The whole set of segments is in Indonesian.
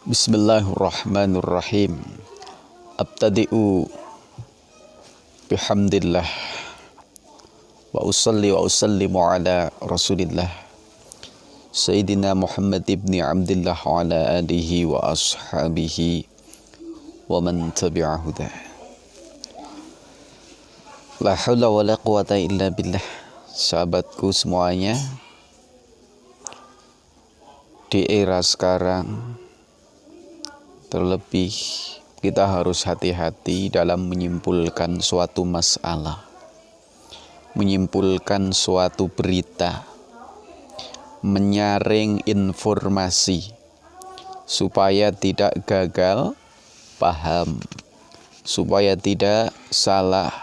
Bismillahirrahmanirrahim. Abtadi'u bihamdillah wa usalli wa usallimu ala rasulillah Sayyidina Muhammad ibn Abdillah wa ala alihi wa ashabihi wa man tabi'ahudah. La hawla wa la quwata illa billah. Sahabatku semuanya, di era sekarang terlebih kita harus hati-hati dalam menyimpulkan suatu masalah, menyimpulkan suatu berita, menyaring informasi supaya tidak gagal paham, supaya tidak salah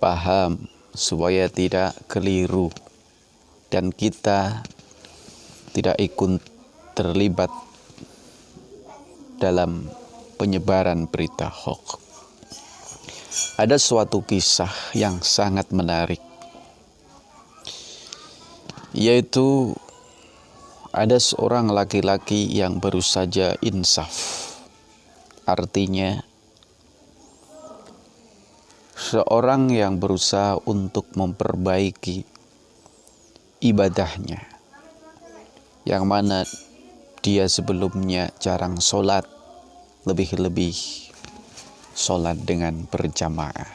paham, supaya tidak keliru dan kita tidak ikut terlibat dalam penyebaran berita hoax. Ada suatu kisah yang sangat menarik, yaitu ada seorang laki-laki yang baru saja insaf. Artinya seorang yang berusaha untuk memperbaiki ibadahnya, yang mana dia sebelumnya jarang sholat, lebih-lebih sholat dengan berjamaah.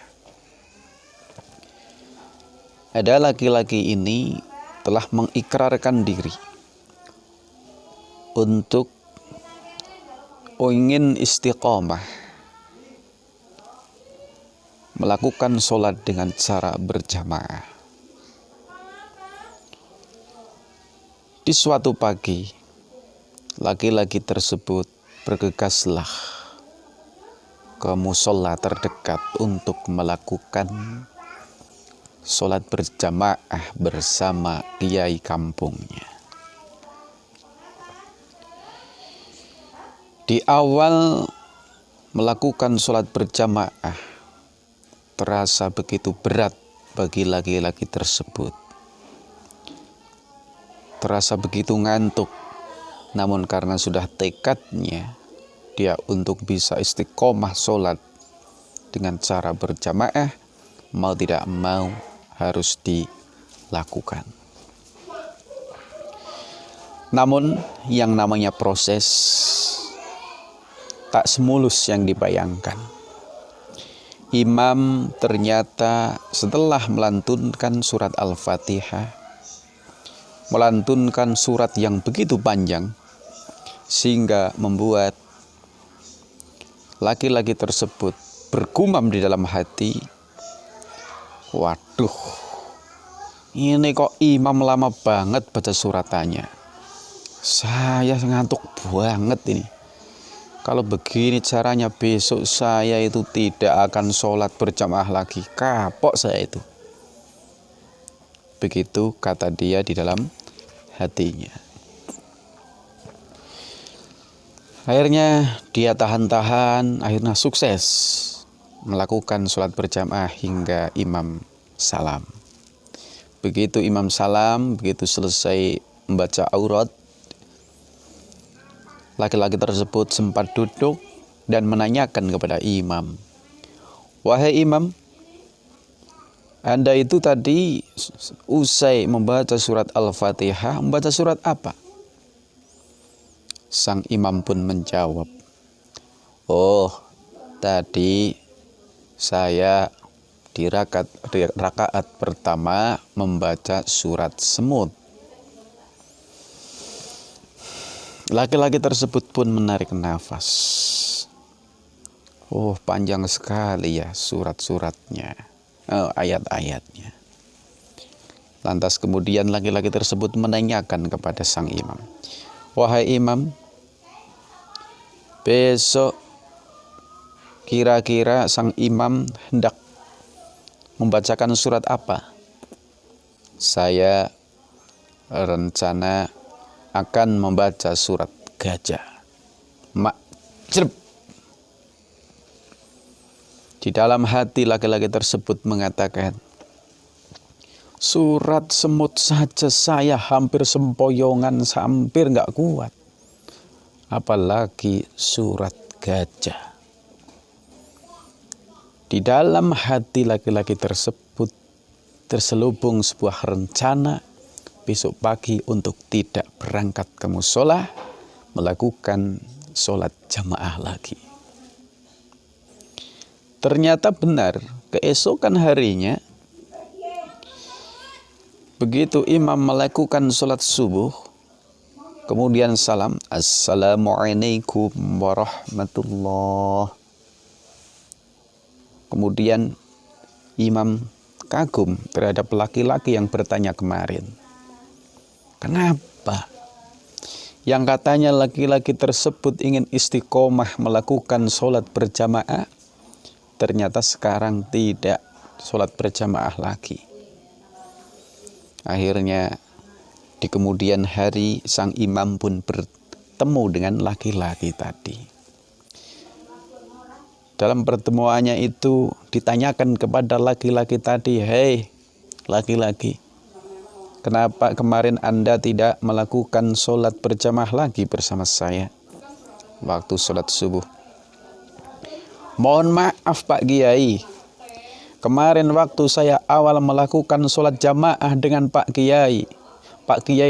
Ada laki-laki ini telah mengikrarkan diri untuk ingin istiqomah, melakukan sholat dengan cara berjamaah. Di suatu pagi, laki-laki tersebut bergegaslah ke musola terdekat untuk melakukan sholat berjamaah bersama kiai kampungnya. Di awal melakukan sholat berjamaah terasa begitu berat bagi laki-laki tersebut. Terasa begitu ngantuk. Namun karena sudah tekadnya dia untuk bisa istiqomah sholat dengan cara berjamaah, mau tidak mau harus dilakukan. Namun yang namanya proses tak semulus yang dibayangkan. Imam ternyata setelah melantunkan surat Al-Fatihah, melantunkan surat yang begitu panjang, sehingga membuat laki-laki tersebut bergumam di dalam hati, waduh, ini kok imam lama banget baca suratannya. Saya ngantuk banget ini. Kalau begini caranya besok saya itu tidak akan sholat berjamaah lagi. Kapok saya itu. Begitu kata dia di dalam hatinya. Akhirnya dia tahan-tahan, akhirnya sukses melakukan sholat berjamaah hingga imam salam. Begitu imam salam, begitu selesai membaca aurat, laki-laki tersebut sempat duduk dan menanyakan kepada imam, "Wahai imam, Anda itu tadi usai membaca surat Al-Fatihah, membaca surat apa?" Sang imam pun menjawab, "Oh, tadi saya di rakaat pertama membaca surat semut." Laki-laki tersebut pun menarik nafas. Oh, panjang sekali ya surat-suratnya, ayat-ayatnya. Lantas kemudian laki-laki tersebut menanyakan kepada sang imam, "Wahai imam, besok kira-kira sang imam hendak membacakan surat apa?" "Saya rencana akan membaca surat gajah." Makjrep. Di dalam hati laki-laki tersebut mengatakan, surat semut saja saya hampir sempoyongan, hampir nggak kuat. apalagi surat gajah. Di dalam hati laki-laki tersebut terselubung sebuah rencana besok pagi untuk tidak berangkat ke musola, melakukan sholat jamaah lagi. Ternyata benar, keesokan harinya begitu imam melakukan sholat subuh, kemudian salam, Assalamualaikum warahmatullah. Kemudian imam kagum terhadap laki-laki yang bertanya kemarin. Kenapa? Yang katanya laki-laki tersebut ingin istiqomah melakukan sholat berjamaah, ternyata sekarang tidak sholat berjamaah lagi. Akhirnya di kemudian hari sang imam pun bertemu dengan laki-laki tadi. Dalam pertemuannya itu ditanyakan kepada laki-laki tadi, "Hei laki-laki, kenapa kemarin Anda tidak melakukan sholat berjamaah lagi bersama saya waktu sholat subuh?" "Mohon maaf Pak Kiai, kemarin waktu saya awal melakukan sholat jamaah dengan Pak Kiai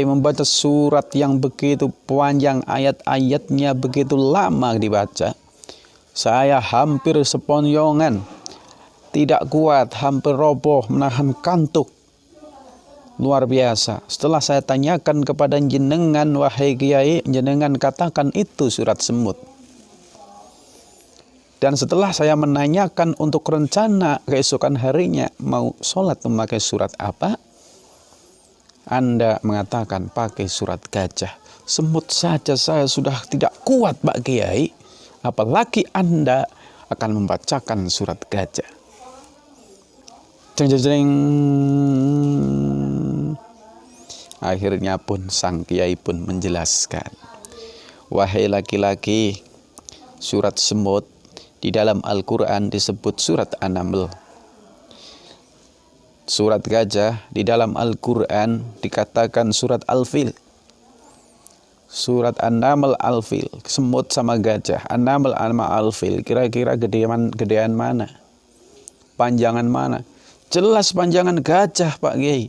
membaca surat yang begitu panjang, ayat-ayatnya begitu lama dibaca. Saya hampir seponyongan, tidak kuat, hampir roboh, menahan kantuk. Luar biasa. Setelah saya tanyakan kepada jenengan, wahai Kiai, jenengan katakan itu surat semut. Dan setelah saya menanyakan untuk rencana keesokan harinya mau sholat memakai surat apa, Anda mengatakan pakai surat gajah. Semut saja saya sudah tidak kuat Pak Kiai, apalagi Anda akan membacakan surat gajah. Jeng jeng jeng. Akhirnya pun sang kiai pun menjelaskan, wahai laki-laki, surat semut di dalam Al-Quran disebut surat An-Naml. Surat gajah di dalam Al-Quran dikatakan surat Al-Fil. Surat An-Naml Al-Fil, semut sama gajah. An-Naml sama Al-Fil, kira-kira gedean mana? Panjangan mana? Jelas panjangan gajah Pak Kiai.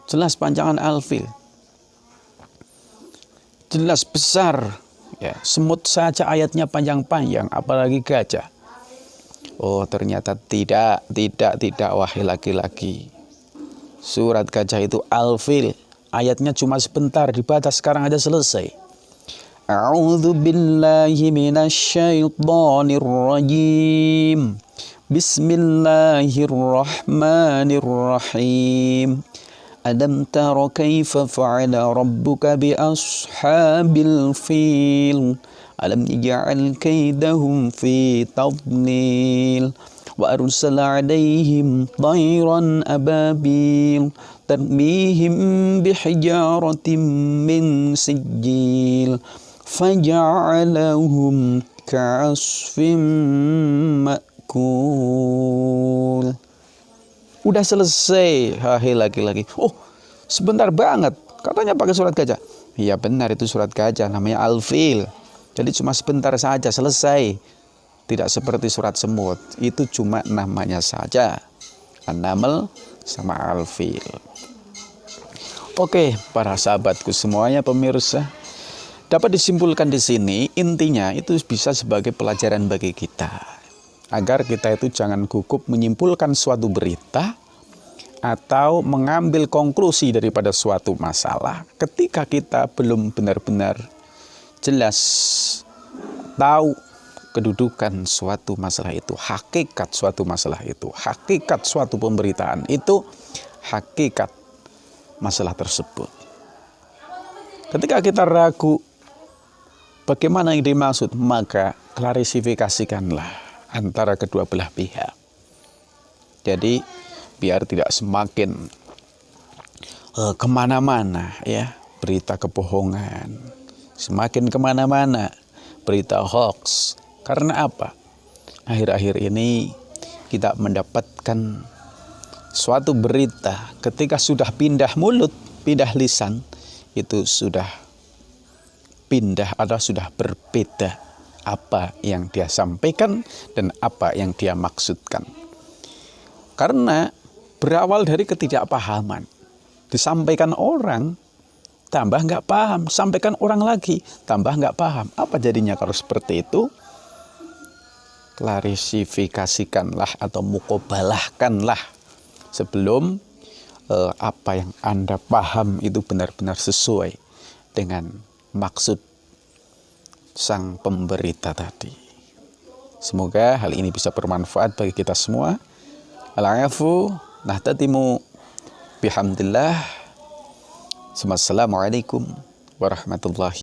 Jelas panjangan Al-Fil. Jelas besar. Ya, semut saja ayatnya panjang-panjang, apalagi gajah. Oh, ternyata tidak, wahai laki-laki. Surat gajah itu Al-Fil. Ayatnya cuma sebentar, dibaca sekarang aja selesai. A'udzu billahi minasyaitonir rajim. Bismillahirrahmanirrahim. Alam tara kaifa fa'ala rabbuka bi ashabil fil. Alam yaj'al kaidahum fi tadlil. Wa arsala 'alaihim tayran ababil tarmihim bihijaratin min sijil faja'alahum ka'asfim ma'kul. Udah selesai, hai laki-laki. Oh, sebentar banget. Katanya pakai surat gajah. Iya benar, itu surat gajah, namanya Al-Fil. Jadi cuma sebentar saja selesai. Tidak seperti surat semut. Itu cuma namanya saja. An-Naml sama Al-Fil. Oke, para sahabatku semuanya, pemirsa, dapat disimpulkan di sini, intinya itu bisa sebagai pelajaran bagi kita. Agar kita itu jangan gugup menyimpulkan suatu berita atau mengambil konklusi daripada suatu masalah ketika kita belum benar-benar jelas tahu kedudukan suatu masalah itu, hakikat suatu masalah itu, hakikat suatu pemberitaan itu, hakikat masalah tersebut. Ketika kita ragu bagaimana yang dimaksud, maka klarifikasikanlah antara kedua belah pihak. Jadi biar tidak semakin kemana-mana ya berita kebohongan, semakin kemana-mana berita hoax. Karena apa? Akhir-akhir ini kita mendapatkan suatu berita ketika sudah pindah mulut, pindah lisan, itu sudah pindah atau sudah berbeda apa yang dia sampaikan dan apa yang dia maksudkan. Karena berawal dari ketidakpahaman. Disampaikan orang, tambah nggak paham. Sampaikan orang lagi, tambah nggak paham. Apa jadinya kalau seperti itu? Klarifikasikanlah atau mukobalahkanlah sebelum apa yang Anda paham itu benar-benar sesuai dengan maksud sang pemberita tadi. Semoga hal ini bisa bermanfaat bagi kita semua. Al-afu nahtatimu bihamdillah. Assalamualaikum warahmatullahi